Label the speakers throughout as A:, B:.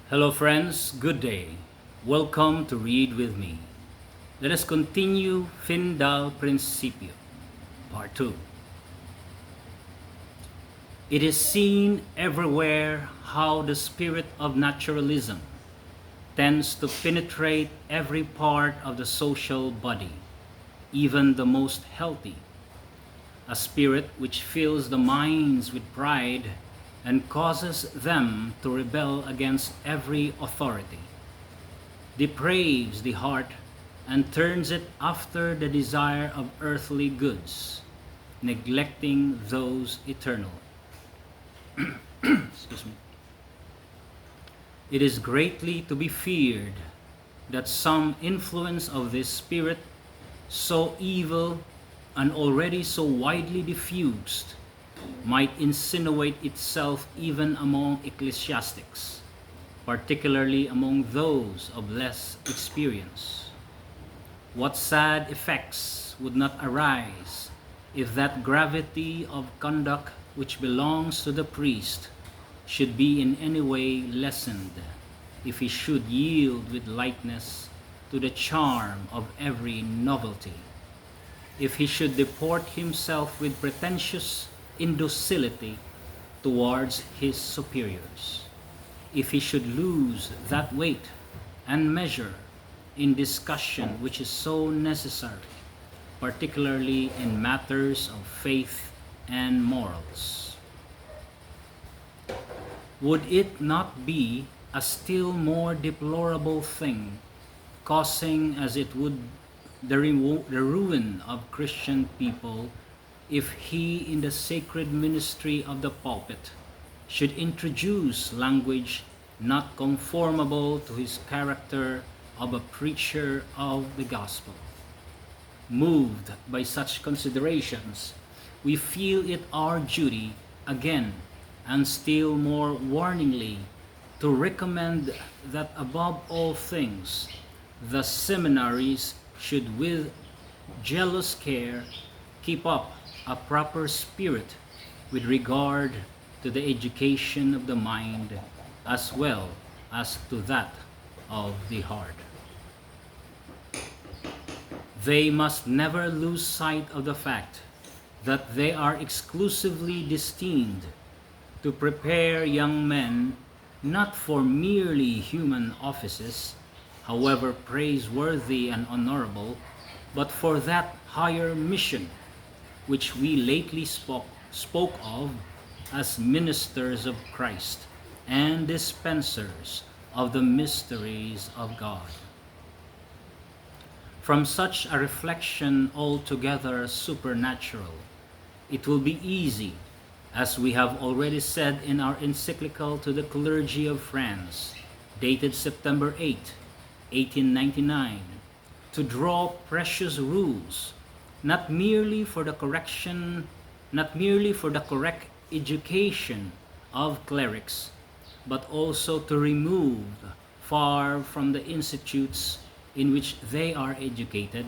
A: Hello friends, good day. Welcome to Read With Me. Let us continue DAL Principio, Part 2. It is seen everywhere how the spirit of naturalism tends to penetrate every part of the social body, even the most healthy. A spirit which fills the minds with pride and causes them to rebel against every authority, depraves the heart and turns it after the desire of earthly goods, neglecting those eternal. Excuse me. It is greatly to be feared that some influence of this spirit, so evil and already so widely diffused, might insinuate itself even among ecclesiastics, particularly among those of less experience. What sad effects would not arise if that gravity of conduct which belongs to the priest should be in any way lessened, if he should yield with lightness to the charm of every novelty, if he should deport himself with pretentious indocility towards his superiors, if he should lose that weight and measure in discussion which is so necessary, particularly in matters of faith and morals. Would it not be a still more deplorable thing, causing as it would the ruin of Christian people, if he in the sacred ministry of the pulpit should introduce language not conformable to his character of a preacher of the gospel? Moved by such considerations, we feel it our duty again and still more warningly to recommend that above all things the seminaries should with jealous care keep up a proper spirit with regard to the education of the mind as well as to that of the heart. They must never lose sight of the fact that they are exclusively destined to prepare young men not for merely human offices, however praiseworthy and honorable, but for that higher mission which we lately spoke of as ministers of Christ and dispensers of the mysteries of God. From such a reflection altogether supernatural, it will be easy, as we have already said in our Encyclical to the Clergy of France, dated September 8, 1899, to draw precious rules, not merely for the correct education of clerics, but also to remove far from the institutes in which they are educated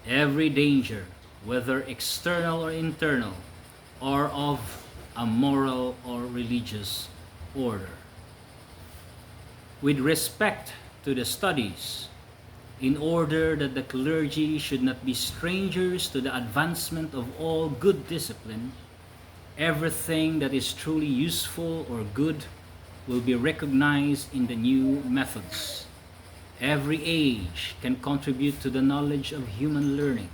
A: every danger, whether external or internal, or of a moral or religious order. With respect to the studies, in order that the clergy should not be strangers to the advancement of all good discipline, everything that is truly useful or good will be recognized in the new methods. Every age can contribute to the knowledge of human learning.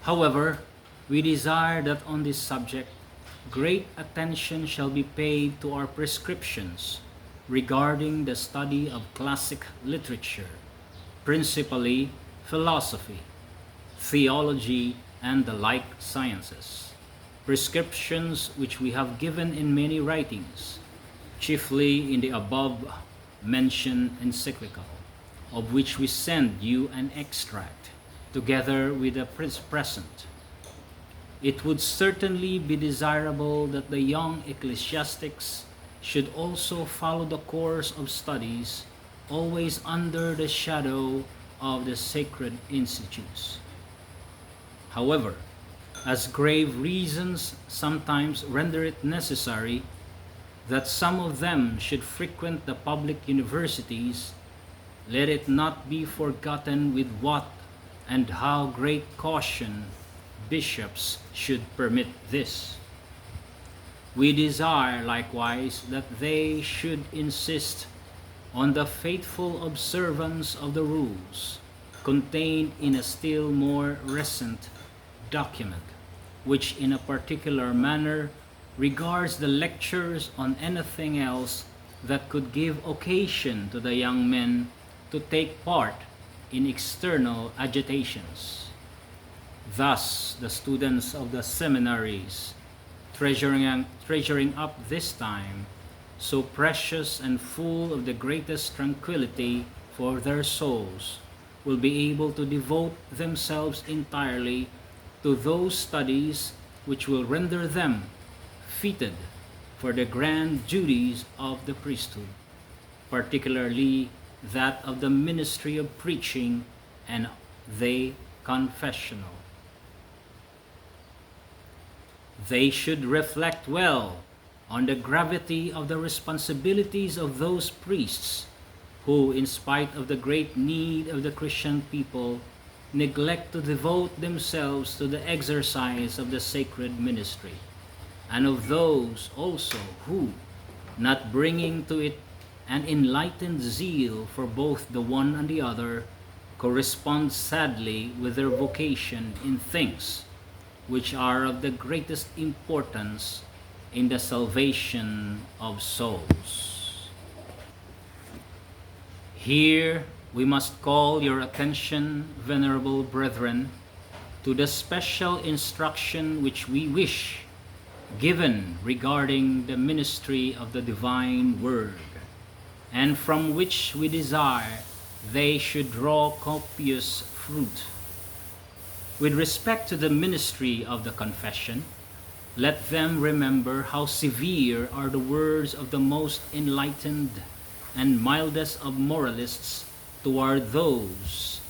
A: However, we desire that on this subject, great attention shall be paid to our prescriptions regarding the study of classic literature, principally philosophy, theology, and the like sciences. Prescriptions which we have given in many writings, chiefly in the above mentioned Encyclical, of which we send you an extract, together with the present. It would certainly be desirable that the young ecclesiastics should also follow the course of studies always under the shadow of the sacred institutes. However, as grave reasons sometimes render it necessary, that some of them should frequent the public universities, let it not be forgotten with what and how great caution bishops should permit this. We desire likewise that they should insist on the faithful observance of the rules contained in a still more recent document, which in a particular manner regards the lectures on anything else that could give occasion to the young men to take part in external agitations. Thus, the students of the seminaries, treasuring up this time, so precious and full of the greatest tranquility for their souls, will be able to devote themselves entirely to those studies which will render them fitted for the grand duties of the priesthood, particularly that of the ministry of preaching and the confessional. They should reflect well on the gravity of the responsibilities of those priests who, in spite of the great need of the Christian people, neglect to devote themselves to the exercise of the sacred ministry, and of those also who, not bringing to it an enlightened zeal for both the one and the other, correspond sadly with their vocation in things which are of the greatest importance in the salvation of souls. Here we must call your attention, venerable brethren, to the special instruction which we wish given regarding the ministry of the divine word, and from which we desire they should draw copious fruit. With respect to the ministry of the confession, let them remember how severe are the words of the most enlightened and mildest of moralists toward those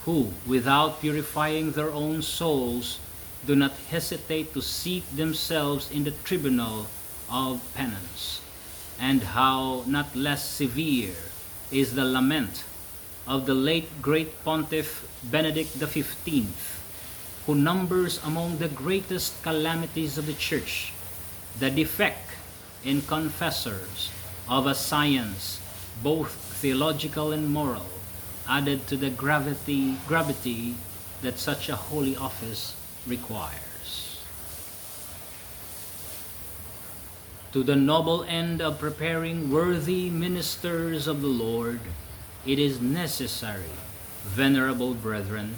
A: who, without purifying their own souls, do not hesitate to seat themselves in the tribunal of penance, and how not less severe is the lament of the late great Pontiff Benedict XV, who numbers among the greatest calamities of the Church the defect in confessors of a science both theological and moral, added to the gravity that such a holy office requires. To the noble end of preparing worthy ministers of the Lord, it is necessary, venerable brethren,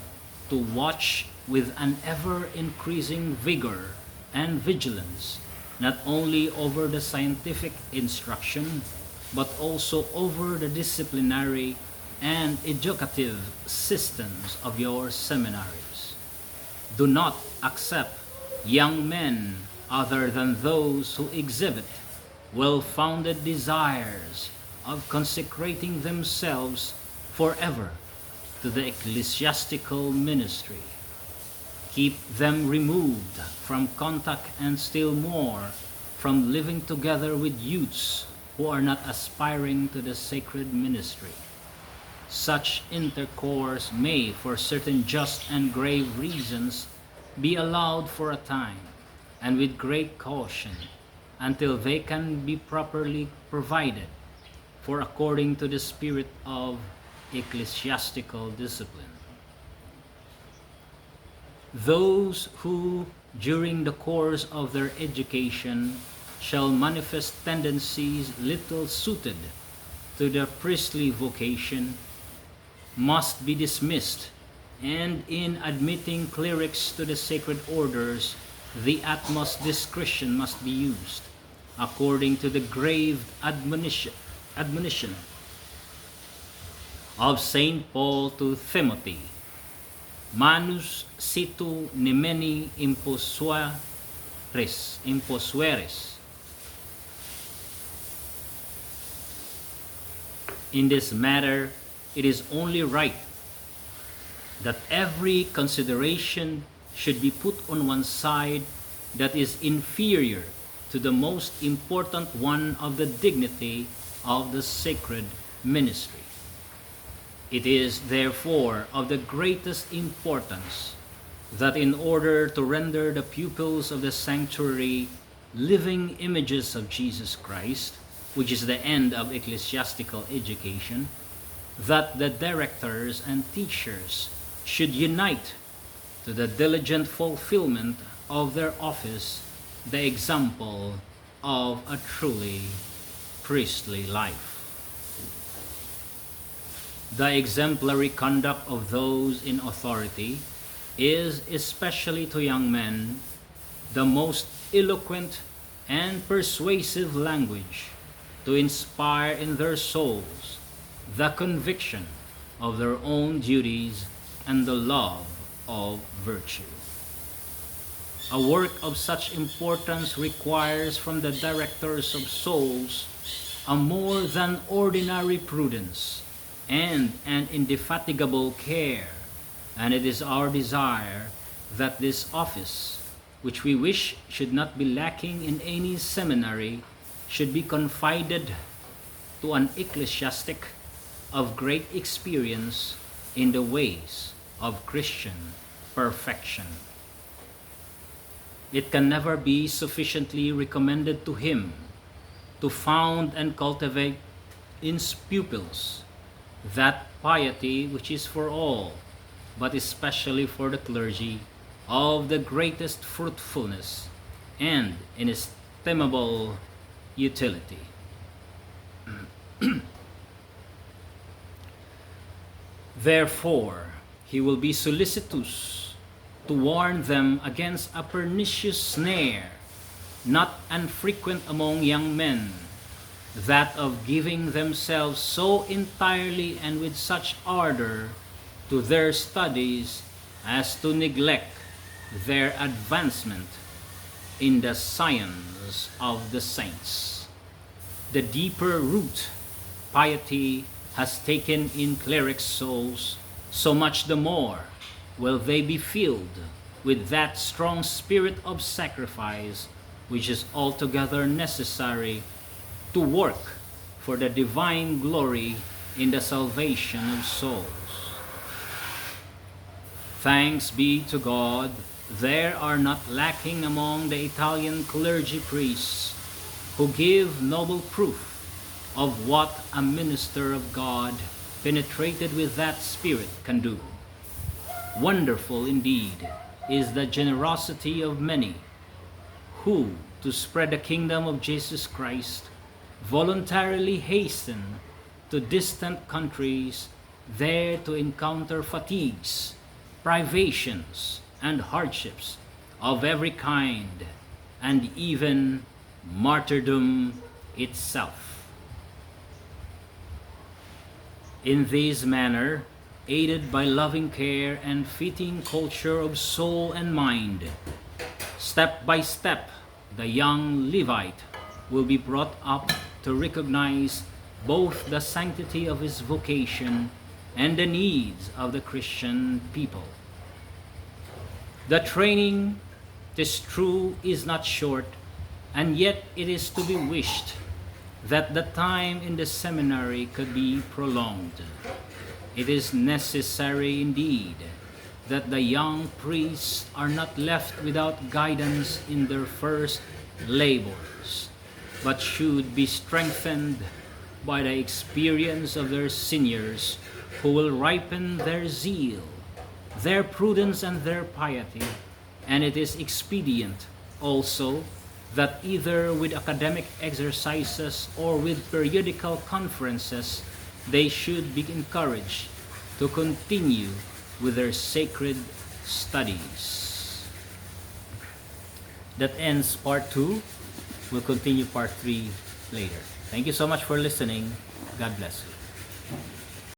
A: to watch with an ever-increasing vigor and vigilance, not only over the scientific instruction, but also over the disciplinary and educative systems of your seminaries. Do not accept young men other than those who exhibit well-founded desires of consecrating themselves forever to the ecclesiastical ministry. Keep them removed from contact, and still more from living together with youths who are not aspiring to the sacred ministry. Such intercourse may, for certain just and grave reasons, be allowed for a time, and with great caution, until they can be properly provided for according to the spirit of ecclesiastical discipline. Those who, during the course of their education, shall manifest tendencies little suited to their priestly vocation must be dismissed, and in admitting clerics to the sacred orders, the utmost discretion must be used, according to the grave admonition of Saint Paul to Timothy, manus situ nemeni imposueres. In this matter, it is only right that every consideration should be put on one side that is inferior to the most important one of the dignity of the sacred ministry. It is therefore of the greatest importance that in order to render the pupils of the sanctuary living images of Jesus Christ, which is the end of ecclesiastical education, that the directors and teachers should unite to the diligent fulfillment of their office the example of a truly priestly life. The exemplary conduct of those in authority is, especially to young men, the most eloquent and persuasive language to inspire in their souls the conviction of their own duties and the love of virtue. A work of such importance requires from the directors of souls a more than ordinary prudence and an indefatigable care, and it is our desire that this office, which we wish should not be lacking in any seminary, should be confided to an ecclesiastic of great experience in the ways of Christian perfection. It can never be sufficiently recommended to him to found and cultivate in his pupils that piety which is for all, but especially for the clergy, of the greatest fruitfulness and inestimable utility. Therefore, he will be solicitous to warn them against a pernicious snare, not unfrequent among young men, that of giving themselves so entirely and with such ardor to their studies as to neglect their advancement in the science of the saints. The deeper root piety has taken in clerics' souls, so much the more will they be filled with that strong spirit of sacrifice which is altogether necessary to work for the divine glory in the salvation of souls. Thanks be to God, there are not lacking among the Italian clergy priests who give noble proof of what a minister of God penetrated with that spirit can do. Wonderful indeed is the generosity of many who, to spread the kingdom of Jesus Christ, voluntarily hasten to distant countries, there to encounter fatigues, privations, and hardships of every kind, and even martyrdom itself. In this manner, aided by loving care and fitting culture of soul and mind, step by step, the young Levite will be brought up to recognize both the sanctity of his vocation and the needs of the Christian people. The training, 'tis true, is not short, and yet it is to be wished that the time in the seminary could be prolonged. It is necessary indeed that the young priests are not left without guidance in their first labors, but should be strengthened by the experience of their seniors, who will ripen their zeal, their prudence, and their piety. And it is expedient also that either with academic exercises or with periodical conferences, they should be encouraged to continue with their sacred studies. That ends part 2. We'll continue part 3 later. Thank you so much for listening. God bless you.